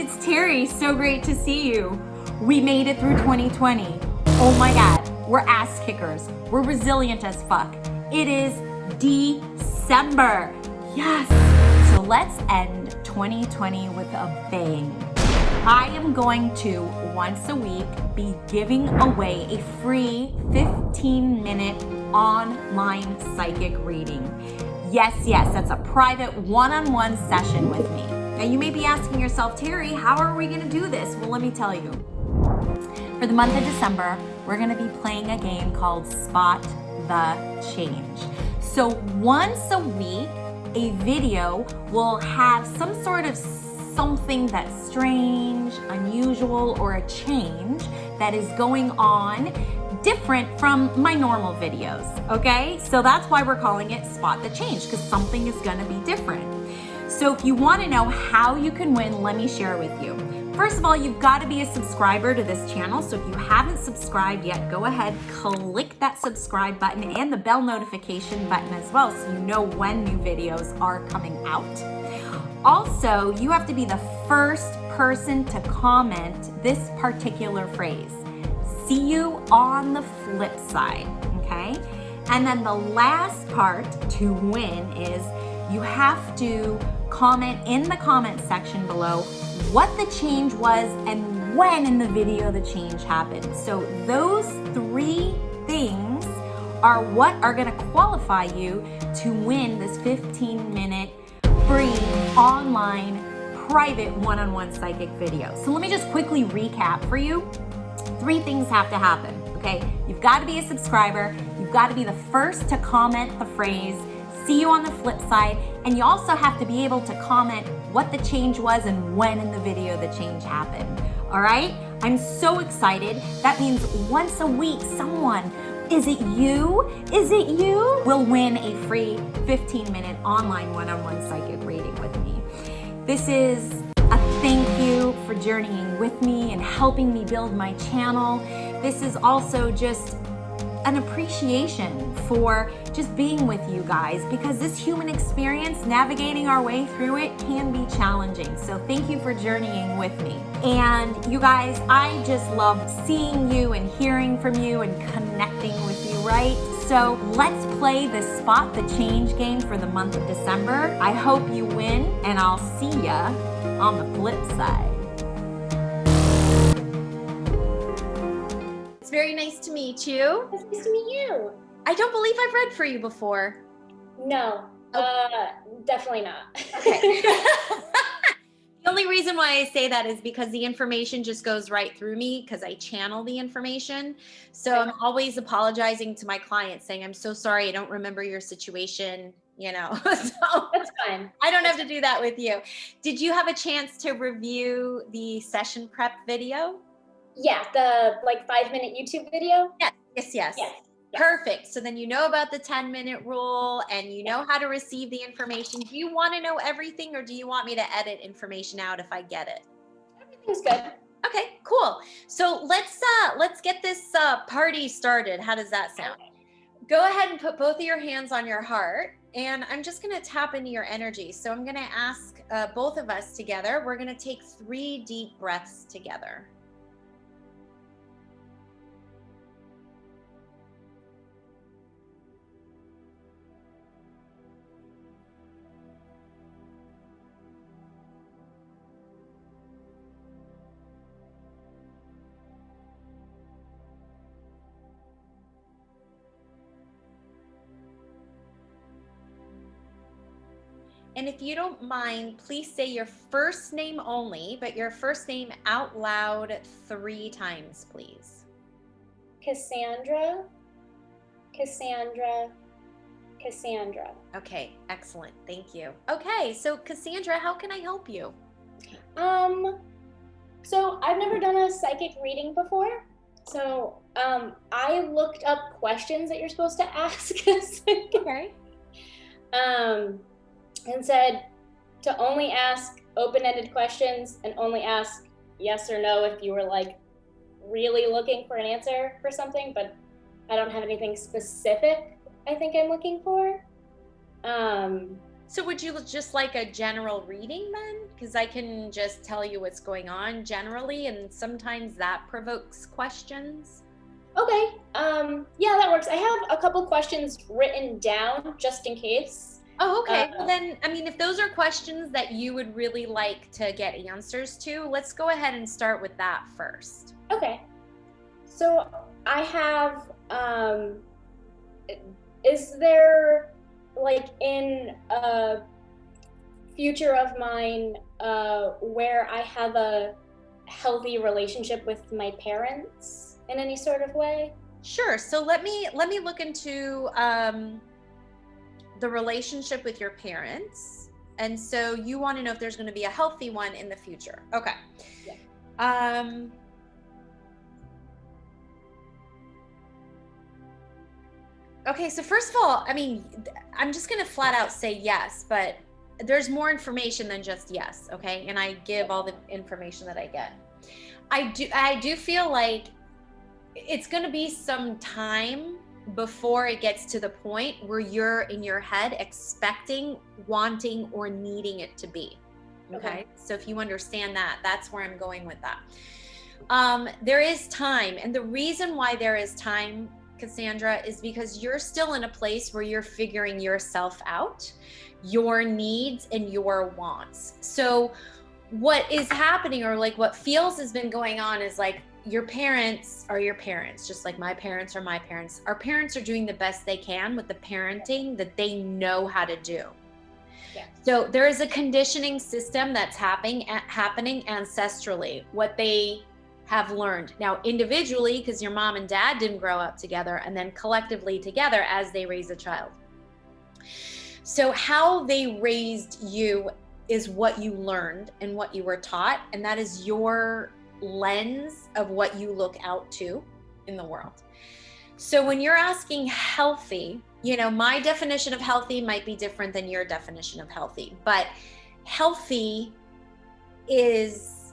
it's Terrie. So great to see you. We made it through 2020. Oh my God, we're ass kickers. We're resilient as fuck. It is December. Yes. So let's end 2020 with a bang. I am going to, once a week, be giving away a free 15-minute online psychic reading. Yes, that's a private one-on-one session with me. Now you may be asking yourself, Terrie, how are we gonna do this? Well, let me tell you. For the month of December, we're gonna be playing a game called Spot the Change. So once a week, a video will have some sort of something that's strange, unusual, or a change that is going on different from my normal videos, okay? So that's why we're calling it Spot the Change, because something is gonna be different. So if you wanna know how you can win, let me share with you. First of all, you've gotta be a subscriber to this channel, so if you haven't subscribed yet, go ahead, click that subscribe button and the bell notification button as well, so you know when new videos are coming out. Also, you have to be the first person to comment this particular phrase. See you on the flip side, okay? And then the last part to win is you have to comment in the comment section below what the change was and when in the video the change happened. So those three things are what are gonna qualify you to win this 15-minute free online private one-on-one psychic video. So let me just quickly recap for you. Three things have to happen, okay? You've got to be a subscriber, you've got to be the first to comment the phrase, see you on the flip side, and you also have to be able to comment what the change was and when in the video the change happened, all right? I'm so excited. That means once a week, someone, is it you, will win a free 15-minute online one-on-one psychic reading with me. This is a thank you for journeying with me and helping me build my channel. This is also just an appreciation for just being with you guys, because this human experience, navigating our way through it, can be challenging. So thank you for journeying with me. And you guys, I just love seeing you and hearing from you and connecting with you, right? So let's play the Spot the Change game for the month of December. I hope you win, and I'll see ya on the flip side. It's very nice to meet you. It's nice to meet you. I don't believe I've read for you before. No, definitely not. Okay. The only reason why I say that is because the information just goes right through me, because I channel the information. So I'm always apologizing to my clients, saying, I'm so sorry, I don't remember your situation, you know. So that's fine. I don't have to do that with you. Did you have a chance to review the session prep video? Yeah, the 5-minute YouTube video? Yes. Perfect. So then you know about the 10-minute rule and you know how to receive the information. Do you want to know everything, or do you want me to edit information out if I get it? Everything's good. Okay, cool. So let's get this party started. How does that sound? Okay. Go ahead and put both of your hands on your heart, and I'm just going to tap into your energy. So I'm going to ask both of us together. We're going to take 3 deep breaths together. And if you don't mind, please say your first name only, but your first name out loud 3 times, please. Cassandra, Cassandra, Cassandra. Okay, excellent. Thank you. Okay, so Cassandra, how can I help you? So I've never done a psychic reading before. So I looked up questions that you're supposed to ask. Okay. And said to only ask open-ended questions and only ask yes or no if you were really looking for an answer for something, but I don't have anything specific I think I'm looking for. So would you just like a general reading then? Because I can just tell you what's going on generally, and sometimes that provokes questions. Okay. Yeah, that works. I have a couple questions written down just in case. Oh, okay. Well Uh, then, I mean, if those are questions that you would really like to get answers to, let's go ahead and start with that first. okay. So I have, is there like in a future of mine where I have a healthy relationship with my parents in any sort of way? Sure. So let me look into the relationship with your parents. And so you want to know if there's going to be a healthy one in the future. Okay. Yeah. Okay, so first of all, I mean, I'm just going to flat out say yes, but there's more information than just yes, okay? And I give all the information that I get. I do feel like it's going to be some time before it gets to the point where you're in your head expecting, wanting, or needing it to be. Okay. So if you understand that, that's where I'm going with that. There is time. And the reason why there is time, Cassandra, is because you're still in a place where you're figuring yourself out, your needs and your wants. So what is happening, or like what feels has been going on, is like your parents are your parents, just like my parents are my parents. Our parents are doing the best they can with the parenting that they know how to do. Yeah. So there is a conditioning system that's happening ancestrally, what they have learned. Now, individually, because your mom and dad didn't grow up together, and then collectively together as they raise a child. So how they raised you is what you learned and what you were taught, and that is your lens of what you look out to in the world. So when you're asking healthy, you know, my definition of healthy might be different than your definition of healthy, but healthy is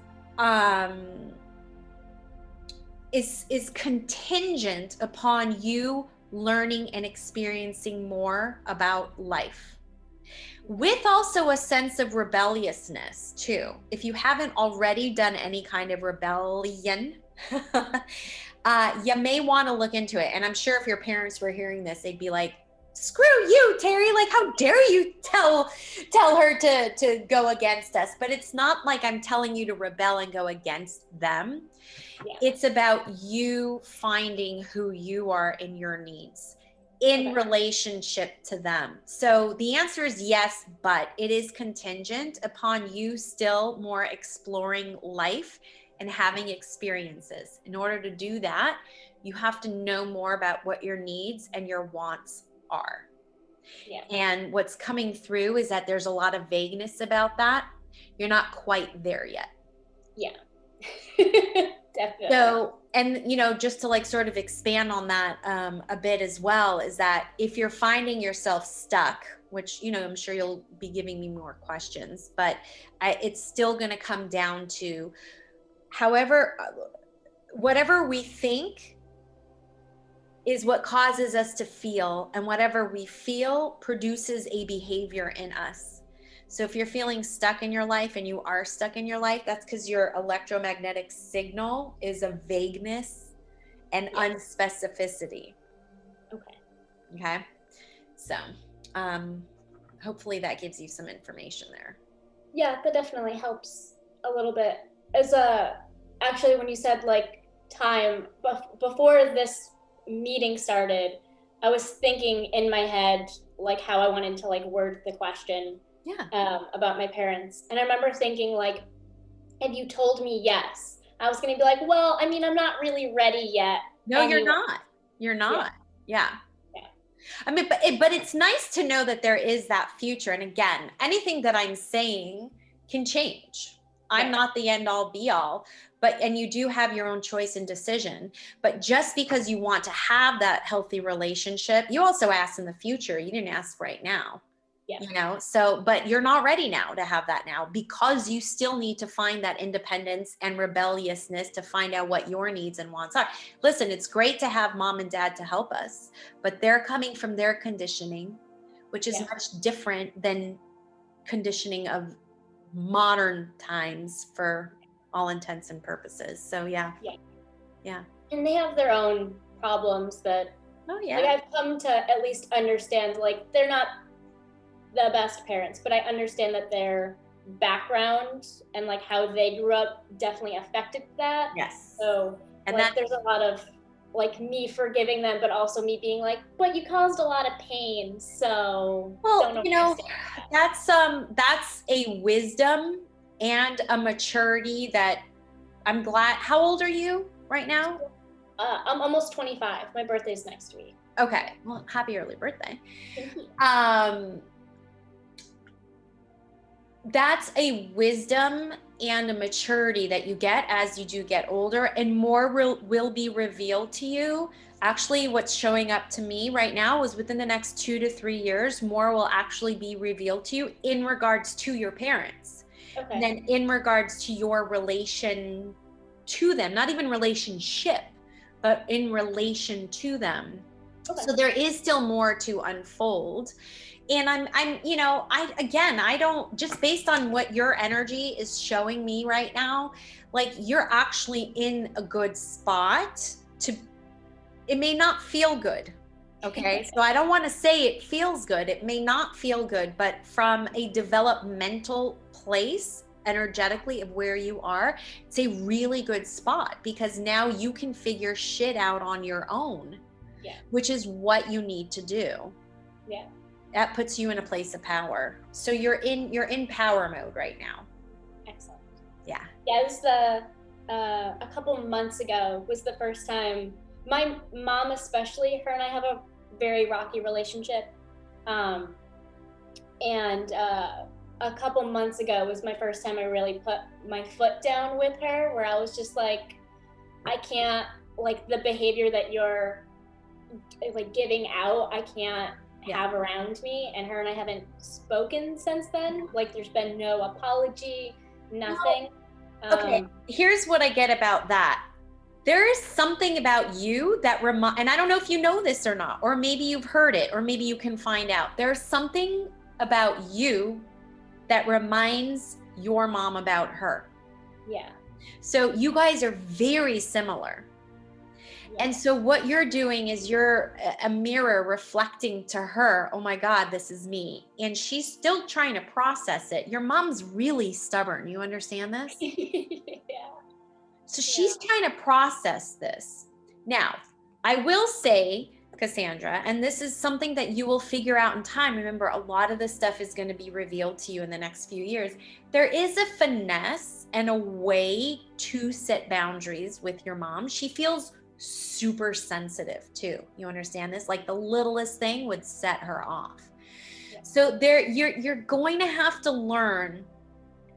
contingent upon you learning and experiencing more about life, with also a sense of rebelliousness too. If you haven't already done any kind of rebellion, you may want to look into it. And I'm sure if your parents were hearing this, they'd be like, screw you, Terrie, like how dare you tell her to go against us. But it's not like I'm telling you to rebel and go against them. Yeah. It's about you finding who you are in your needs in relationship to them. So the answer is yes, but it is contingent upon you still more exploring life and having experiences. In order to do that, you have to know more about what your needs and your wants are. Yeah. And what's coming through is that there's a lot of vagueness about that. You're not quite there yet. Yeah. Definitely. So, and you know, just to like sort of expand on that a bit as well, is that if you're finding yourself stuck, which, you know, I'm sure you'll be giving me more questions, but it's still going to come down to whatever we think is what causes us to feel, and whatever we feel produces a behavior in us. So if you're feeling stuck in your life, and you are stuck in your life, that's because your electromagnetic signal is a vagueness and unspecificity. Okay. So hopefully that gives you some information there. Yeah, that definitely helps a little bit. Actually, when you said like time, before this meeting started, I was thinking in my head like how I wanted to like word the question. Yeah. About my parents. And I remember thinking like, if you told me yes, I was gonna be like, well, I mean, I'm not really ready yet. No, anyway. You're not. Yeah. I mean, but it's nice to know that there is that future. And again, anything that I'm saying can change. I'm not the end all be all, and you do have your own choice and decision. But just because you want to have that healthy relationship, you also asked in the future, you didn't ask right now. Yeah. You know, so, but you're not ready now to have that now, because you still need to find that independence and rebelliousness to find out what your needs and wants are. Listen, it's great to have mom and dad to help us, but they're coming from their conditioning, which is much different than conditioning of modern times for all intents and purposes. So yeah. And they have their own problems that, Oh yeah. like, I've come to at least understand, like, they're not the best parents, but I understand that their background and like how they grew up definitely affected that. Yes. So And like there's a lot of like me forgiving them, but also me being like, but you caused a lot of pain, so well, you know, that's a wisdom and a maturity that I'm glad. How old are you right now? I'm almost 25. My birthday's next week. Okay. Well, happy early birthday. Thank you. That's a wisdom and a maturity that you get as you do get older, and more will be revealed to you. Actually, what's showing up to me right now is within the next 2 to 3 years, more will actually be revealed to you in regards to your parents. Okay. And then in regards to your relation to them, not even relationship, but in relation to them. Okay. So there is still more to unfold. And I'm, you know, I don't, just based on what your energy is showing me right now, like you're actually in a good spot it may not feel good. Okay. So I don't want to say it feels good. It may not feel good, but from a developmental place, energetically of where you are, it's a really good spot because now you can figure shit out on your own, which is what you need to do. Yeah. That puts you in a place of power. So you're in power mode right now. Excellent. Yeah. Yeah, it was a couple months ago was the first time, my mom especially, her and I have a very rocky relationship. And a couple months ago was my first time I really put my foot down with her, where I was just like, I can't, like the behavior that you're like giving out, I can't have around me. And her and I haven't spoken since then. Like there's been no apology, nothing. Okay, here's what I get about that. There is something about you that and I don't know if you know this or not, or maybe you've heard it, or maybe you can find out. There's something about you that reminds your mom about her. Yeah. So you guys are very similar. And so what you're doing is you're a mirror reflecting to her, oh my God, this is me. And she's still trying to process it. Your mom's really stubborn. You understand this? Yeah. So she's trying to process this. Now, I will say, Cassandra, and this is something that you will figure out in time. Remember, a lot of this stuff is going to be revealed to you in the next few years. There is a finesse and a way to set boundaries with your mom. She feels super sensitive too. You understand this? Like the littlest thing would set her off. Yeah. So you're going to have to learn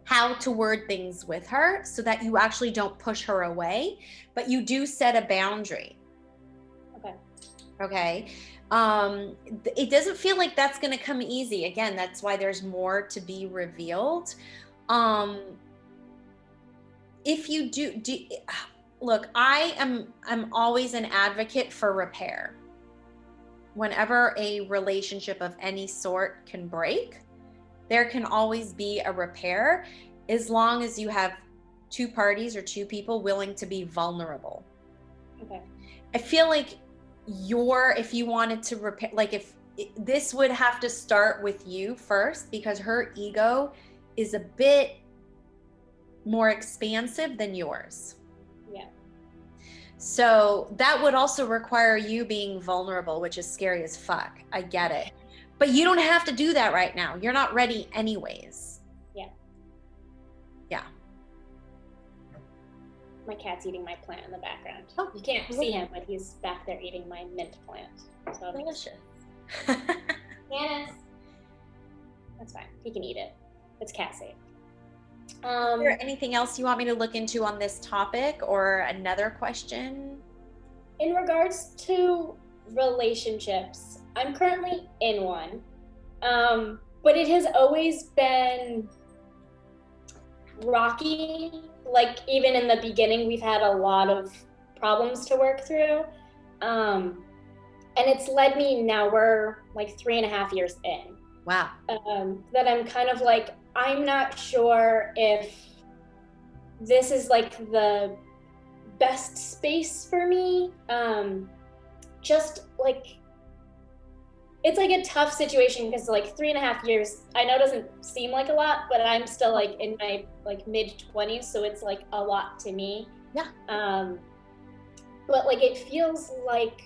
how to word things with her so that you actually don't push her away, but you do set a boundary. Okay. It doesn't feel like that's going to come easy. Again, that's why there's more to be revealed. If you do look, I'm always an advocate for repair. Whenever a relationship of any sort can break, there can always be a repair as long as you have two parties or two people willing to be vulnerable. Okay. I feel like if you wanted to repair, like if this would have to start with you first, because her ego is a bit more expansive than yours. Yeah. So that would also require you being vulnerable, which is scary as fuck. I get it. But you don't have to do that right now. You're not ready anyways. Yeah. Yeah. My cat's eating my plant in the background. Oh, you can't see him, but he's back there eating my mint plant. So delicious. Janice. That's fine. He can eat it. It's cat safe. Is there anything else you want me to look into on this topic, or another question? In regards to relationships, I'm currently in one, but it has always been rocky. Like even in the beginning, we've had a lot of problems to work through, and it's led me, now we're like 3.5 years in. Wow. That I'm kind of like, I'm not sure if this is like the best space for me. Just like, it's like a tough situation because like 3.5 years, I know doesn't seem like a lot, but I'm still like in my like mid-20s, so it's like a lot to me. Yeah. But like it feels like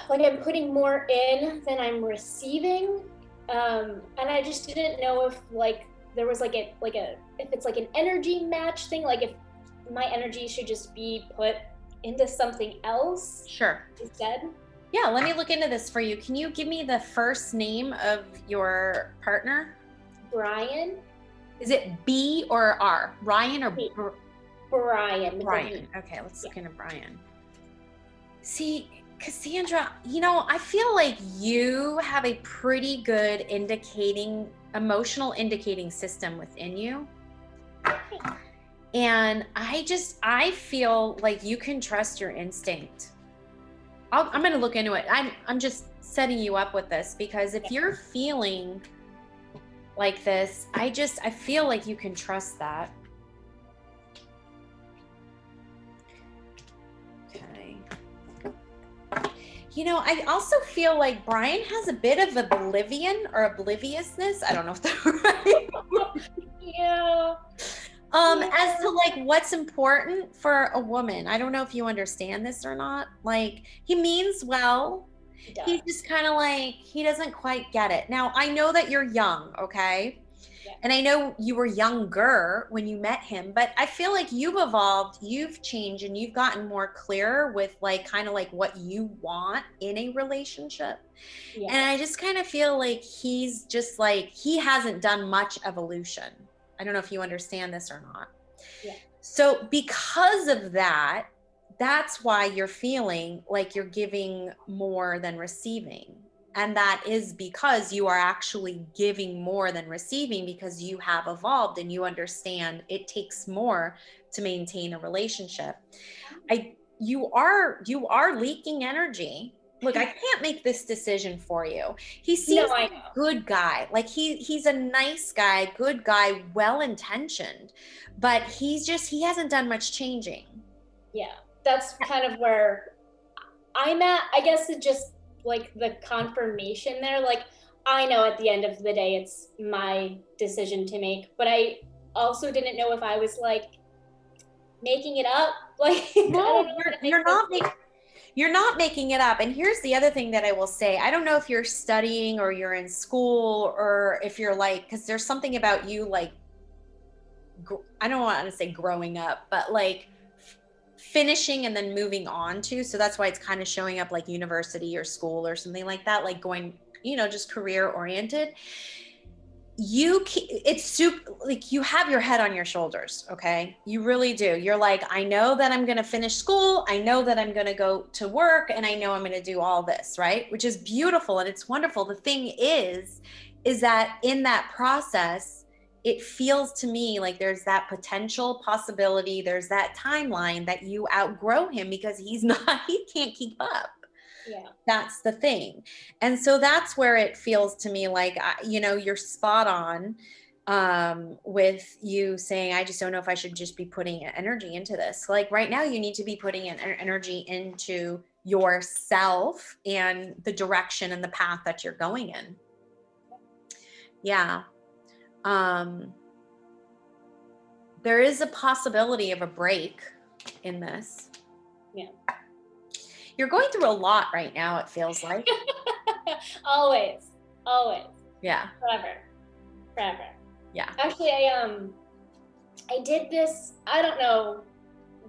I'm putting more in than I'm receiving, and I just didn't know if like there was like a if it's like an energy match thing, like if my energy should just be put into something else. Sure. Instead. Yeah, let me look into this for you. Can you give me the first name of your partner? Brian. Is it B or R? Ryan or Brian. Brian. Okay, let's look into Brian. See, Cassandra, you know, I feel like you have a pretty good emotional indicating system within you. And I feel like you can trust your instinct. I'm going to look into it. I'm just setting you up with this because if you're feeling like this, I feel like you can trust that. Okay. You know, I also feel like Brian has a bit of oblivion or obliviousness. I don't know if that's right. Yeah. As to like what's important for a woman. I don't know if you understand this or not. Like, he means well. He's just kind of like, he doesn't quite get it. Now, I know that you're young, okay? Yeah. And I know you were younger when you met him, but I feel like you've evolved, you've changed, and you've gotten more clear with like kind of like what you want in a relationship. Yeah. And I just kind of feel like he's just like, he hasn't done much evolution. I don't know if you understand this or not. Yeah. So because of that, that's why you're feeling like you're giving more than receiving. And that is because you are actually giving more than receiving because you have evolved and you understand it takes more to maintain a relationship. You are leaking energy. Look, I can't make this decision for you. He seems like a good guy. Like he's a nice guy, good guy, well-intentioned, but he hasn't done much changing. Yeah, that's kind of where I'm at. I guess it just like the confirmation there. Like I know at the end of the day, it's my decision to make, but I also didn't know if I was like making it up. Like no, you're not making it up. And here's the other thing that I will say. I don't know if you're studying or you're in school or if you're like, because there's something about you like, I don't want to say growing up, but like finishing and then moving on to. So that's why it's kind of showing up like university or school or something like that, like going, you know, just career oriented. It's super, like you have your head on your shoulders. Okay. You really do. You're like, I know that I'm going to finish school. I know that I'm going to go to work and I know I'm going to do all this, right? Which is beautiful and it's wonderful. The thing is that in that process, it feels to me like there's that potential possibility. There's that timeline that you outgrow him because he can't keep up. Yeah. That's the thing. And so that's where it feels to me like, you know, you're spot on with you saying, I just don't know if I should just be putting energy into this. Like right now, you need to be putting energy into yourself and the direction and the path that you're going in. Yeah. There is a possibility of a break in this. Yeah. You're going through a lot right now, it feels like. Always. Yeah. Forever. Yeah. Actually, I did this, I don't know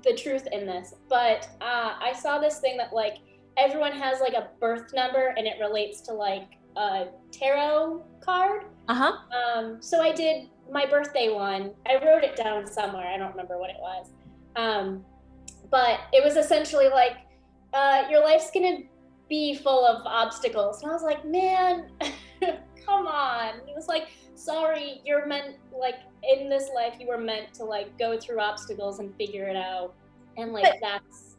the truth in this, but I saw this thing that like everyone has like a birth number and it relates to like a tarot card. Uh-huh. So I did my birthday one. I wrote it down somewhere. I don't remember what it was. But it was essentially like, your life's gonna be full of obstacles. And I was like, man, come on. He was like, sorry, you're meant, like, in this life, you were meant to, like, go through obstacles and figure it out. And, like, that's,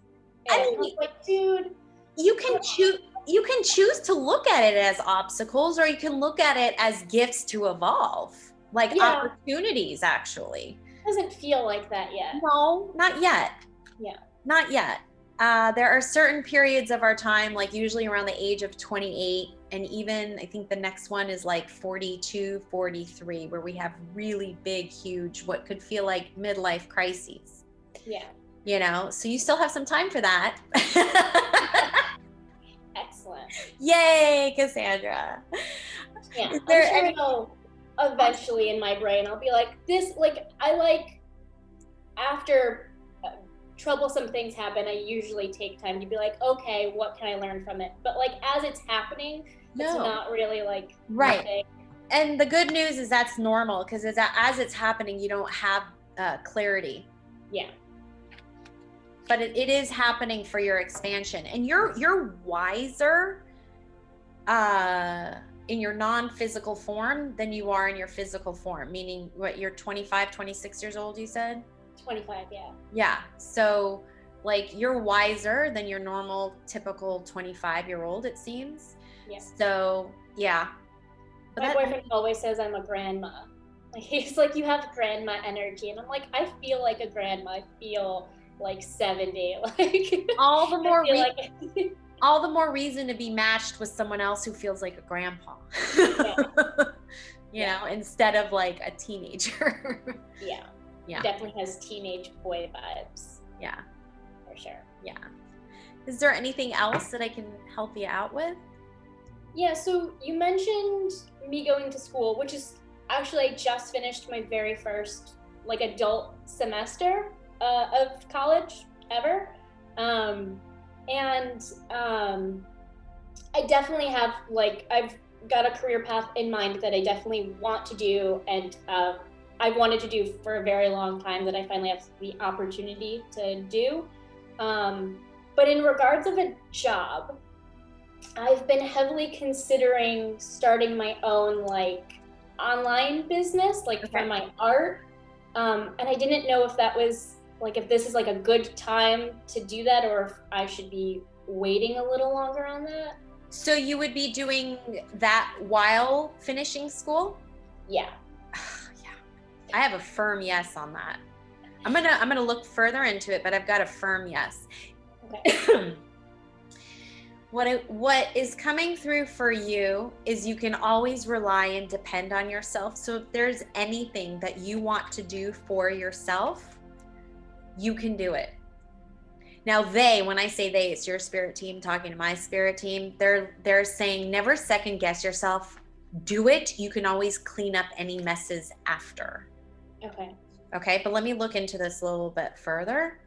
I was like, dude. You can choose, you can choose to look at it as obstacles, or you can look at it as gifts to evolve, like opportunities, actually. It doesn't feel like that yet. No, not yet. Yeah. Not yet. There are certain periods of our time, like usually around the age of 28, and even I think the next one is like 42, 43, where we have really big, huge, what could feel like midlife crises. Yeah. You know, so you still have some time for that. Excellent. Yay, Cassandra. Yeah, Is there I'm sure eventually in my brain, I'll be like, this, like, I like, after troublesome things happen, I usually take time to be like, okay, what can I learn from it? But like, as it's happening, it's not really like right. And the good news is that's normal, because as it's happening, you don't have clarity. Yeah. But it is happening for your expansion, and you're wiser in your non-physical form than you are in your physical form, meaning what, you're 25, 26 years old, you said? 25, yeah. Yeah. So like, you're wiser than your normal, typical 25-year-old, it seems. Yeah. So yeah. But my boyfriend always says I'm a grandma. Like, he's like, you have grandma energy. And I'm like, I feel like a grandma. I feel like 70. Like, all the more all the more reason to be matched with someone else who feels like a grandpa. Yeah. You know, instead of like a teenager. Yeah. Yeah. Definitely has teenage boy vibes. Yeah. For sure. Yeah. Is there anything else that I can help you out with? Yeah, so you mentioned me going to school, which is actually, I just finished my very first like adult semester of college ever. I definitely have, like, I've got a career path in mind that I definitely want to do, and I've wanted to do for a very long time, that I finally have the opportunity to do. But in regards of a job, I've been heavily considering starting my own like online business, like for my art. And I didn't know if that was like, if this is like a good time to do that, or if I should be waiting a little longer on that. So you would be doing that while finishing school? Yeah. Yeah. I have a firm yes on that. I'm gonna look further into it, but I've got a firm yes. Okay. What is coming through for you is you can always rely and depend on yourself. So if there's anything that you want to do for yourself, you can do it. Now when I say they, it's your spirit team talking to my spirit team. They're saying never second guess yourself. Do it. You can always clean up any messes after. Okay. Okay, but let me look into this a little bit further.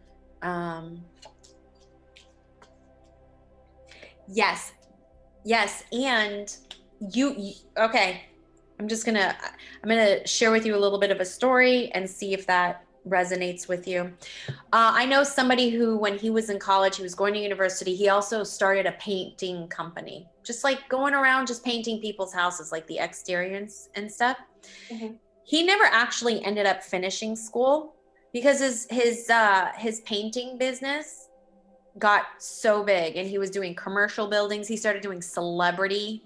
Yes. And you okay. I'm gonna share with you a little bit of a story and see if that resonates with you. I know somebody who, when he was in college, he was going to university, he also started a painting company, just like going around just painting people's houses, like the exteriors and stuff. Mm-hmm. He never actually ended up finishing school because his painting business got so big, and he was doing commercial buildings. He started doing celebrity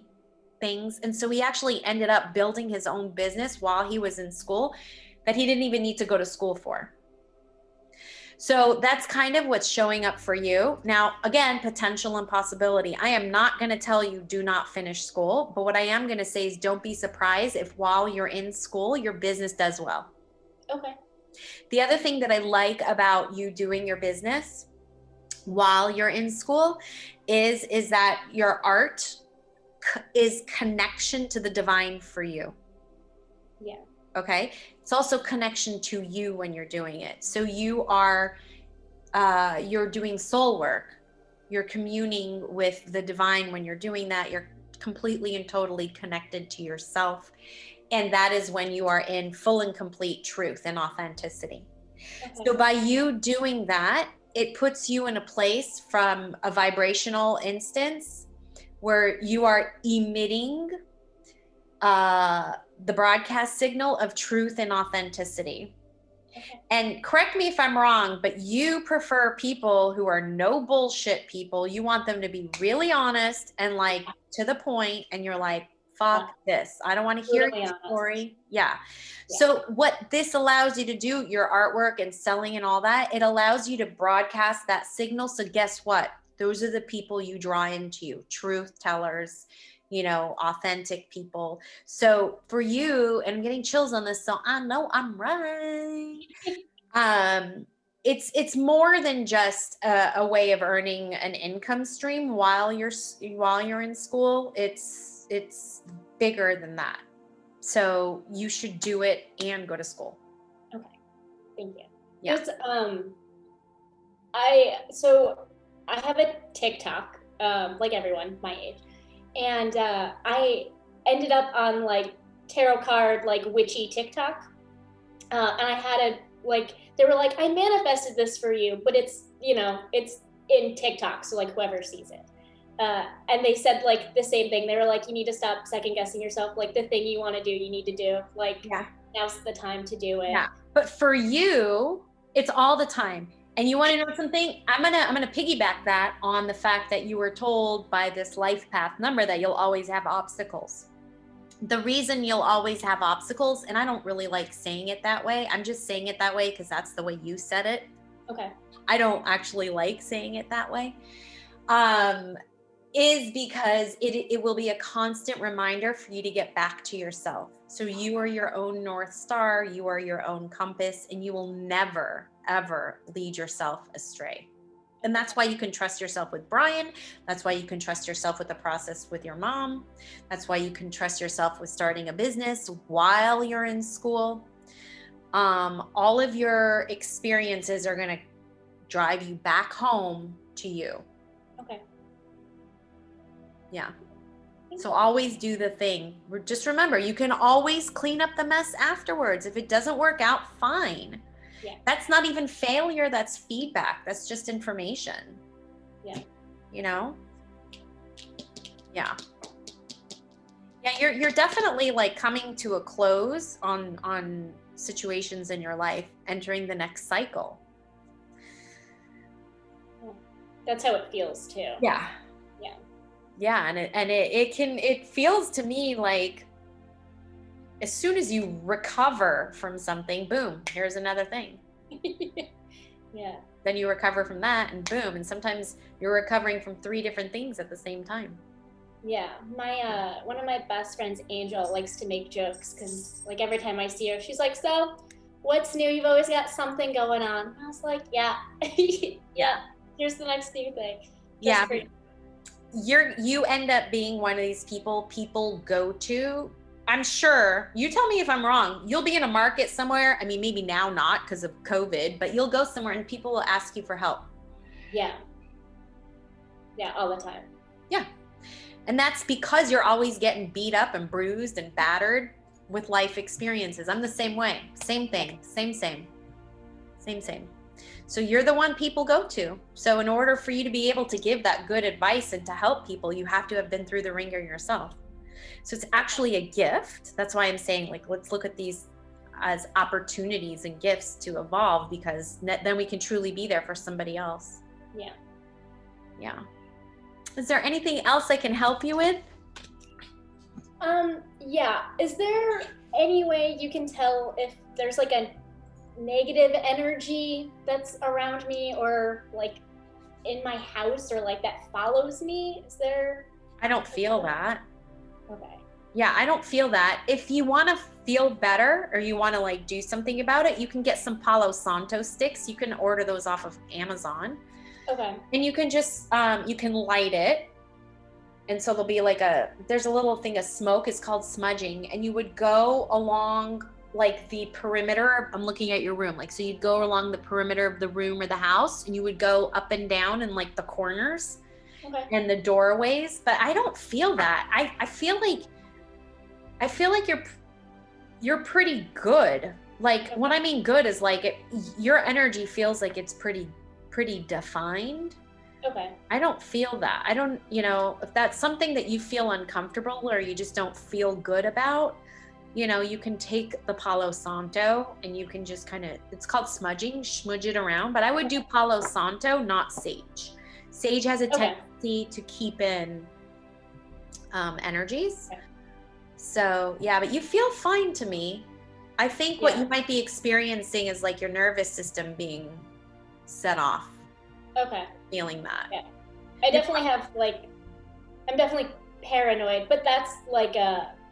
things. And so he actually ended up building his own business while he was in school that he didn't even need to go to school for. So that's kind of what's showing up for you. Now, again, potential and possibility. I am not going to tell you do not finish school, but what I am going to say is don't be surprised if while you're in school, your business does well. Okay. The other thing that I like about you doing your business while you're in school is that your art is connection to the divine for you. Yeah. Okay. It's also connection to you when you're doing it. So you are, you're doing soul work. You're communing with the divine when you're doing that. You're completely and totally connected to yourself. And that is when you are in full and complete truth and authenticity. Okay. So by you doing that, it puts you in a place from a vibrational instance where you are emitting the broadcast signal of truth and authenticity. Okay. And correct me if I'm wrong, but you prefer people who are no bullshit people. You want them to be really honest and like to the point, and you're like, fuck this. I don't want to hear Brutally your honest. story. Yeah. Yeah. So what this allows you to do, your artwork and selling and all that, it allows you to broadcast that signal. So guess what? Those are the people you draw into you, truth tellers, you know, authentic people. So for you, and I'm getting chills on this, so I know I'm right. It's more than just a way of earning an income stream while you're in school. It's bigger than that. So you should do it and go to school. Okay. Thank you. Yeah. There's, I have a TikTok, like everyone my age, and I ended up on like tarot card, like witchy TikTok, and I had a like they were like, I manifested this for you, but it's it's in TikTok, so like whoever sees it. And they said like the same thing. They were like, you need to stop second guessing yourself. Like the thing you want to do, you need to do. Like now's the time to do it. Yeah. But for you, it's all the time. And you want to know something? I'm gonna piggyback that on the fact that you were told by this life path number that you'll always have obstacles. The reason you'll always have obstacles, and I don't really like saying it that way, I'm just saying it that way because that's the way you said it. Okay. I don't actually like saying it that way. Is because it will be a constant reminder for you to get back to yourself. So you are your own North Star, you are your own compass, and you will never, ever lead yourself astray. And that's why you can trust yourself with Brian. That's why you can trust yourself with the process with your mom. That's why you can trust yourself with starting a business while you're in school. All of your experiences are going to drive you back home to you. Okay. Yeah. So always do the thing. Just remember, you can always clean up the mess afterwards. If it doesn't work out, fine. Yeah. That's not even failure. That's feedback. That's just information. Yeah. You know? Yeah. Yeah, you're definitely like coming to a close on situations in your life, entering the next cycle. That's how it feels too. Yeah. Yeah. Yeah, and it feels to me like as soon as you recover from something, boom, here's another thing. Yeah. Then you recover from that and boom, and sometimes you're recovering from 3 different things at the same time. Yeah, my one of my best friends, Angel, likes to make jokes because like every time I see her, she's like, "So, what's new? You've always got something going on." And I was like, "Yeah, yeah. Here's the next new thing." Yeah, you end up being one of these people go to. I'm sure, you tell me if I'm wrong, you'll be in a market somewhere. I mean, maybe now not because of COVID, but you'll go somewhere and people will ask you for help. Yeah. Yeah, all the time. Yeah. And that's because you're always getting beat up and bruised and battered with life experiences. I'm the same way. Same thing. Same. So you're the one people go to. So in order for you to be able to give that good advice and to help people, you have to have been through the ringer yourself. So it's actually a gift. That's why I'm saying, like, let's look at these as opportunities and gifts to evolve, because then we can truly be there for somebody else. Yeah. Yeah. Is there anything else I can help you with? Yeah. Is there any way you can tell if there's like a negative energy that's around me or like in my house or like that follows me? Is there? I don't feel that. Okay. Yeah, I don't feel that. If you want to feel better or you want to like do something about it, you can get some Palo Santo sticks. You can order those off of Amazon. Okay. And you can just, you can light it. And so there'll be like there's a little thing of smoke. It's called smudging. And you would go along like the perimeter. I'm looking at your room. Like, so you'd go along the perimeter of the room or the house, and you would go up and down in like the corners and the doorways. But I don't feel that. I feel like you're pretty good. Like, what I mean good is like your energy feels like it's pretty defined. Okay. I don't feel that. I don't, if that's something that you feel uncomfortable or you just don't feel good about, you can take the Palo Santo and you can just kind of, it's called smudging, smudge it around. But I would do Palo Santo, not sage. Sage has a tendency to keep in energies. Okay. So yeah, but you feel fine to me. I think what you might be experiencing is like your nervous system being set off. Okay. Feeling that. Yeah. I definitely have I'm definitely paranoid, but that's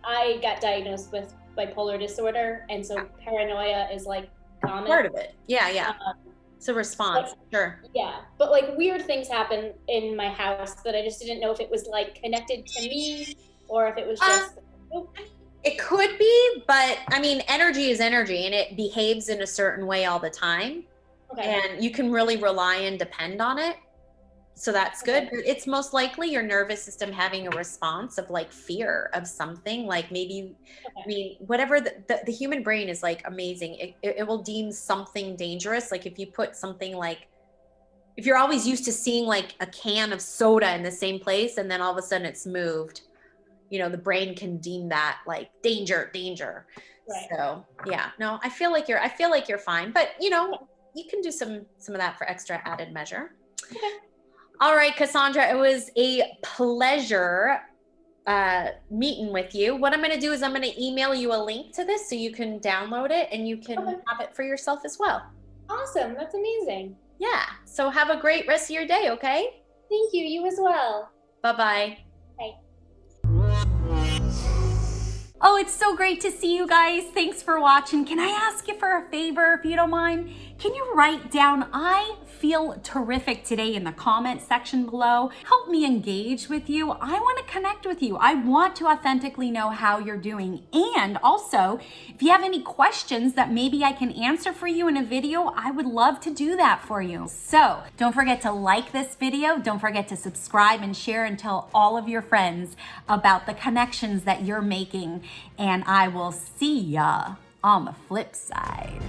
I got diagnosed with bipolar disorder, and so paranoia is common. Part of it. Yeah. It's a response. Sure. Yeah. But weird things happen in my house that I just didn't know if it was connected to me or if it was just it could be, but I mean, energy is energy and it behaves in a certain way all the time. Okay. And you can really rely and depend on it. So that's good. Okay. It's most likely your nervous system having a response of fear of something, maybe, okay. I mean, whatever the human brain is amazing. It will deem something dangerous. If you put something if you're always used to seeing a can of soda in the same place and then all of a sudden it's moved, the brain can deem that danger. Right. So yeah, no, I feel like you're fine, but you can do some of that for extra added measure. Okay. All right, Cassandra, it was a pleasure meeting with you. What I'm going to do is I'm going to email you a link to this so you can download it and you can have it for yourself as well. Awesome. That's amazing. Yeah. So have a great rest of your day, okay? Thank you. You as well. Bye-bye. Bye. Oh, it's so great to see you guys. Thanks for watching. Can I ask you for a favor, if you don't mind? Can you write down, I feel terrific today in the comment section below? Help me engage with you. I want to connect with you. I want to authentically know how you're doing. And also, if you have any questions that maybe I can answer for you in a video, I would love to do that for you. So don't forget to like this video. Don't forget to subscribe and share and tell all of your friends about the connections that you're making. And I will see ya on the flip side.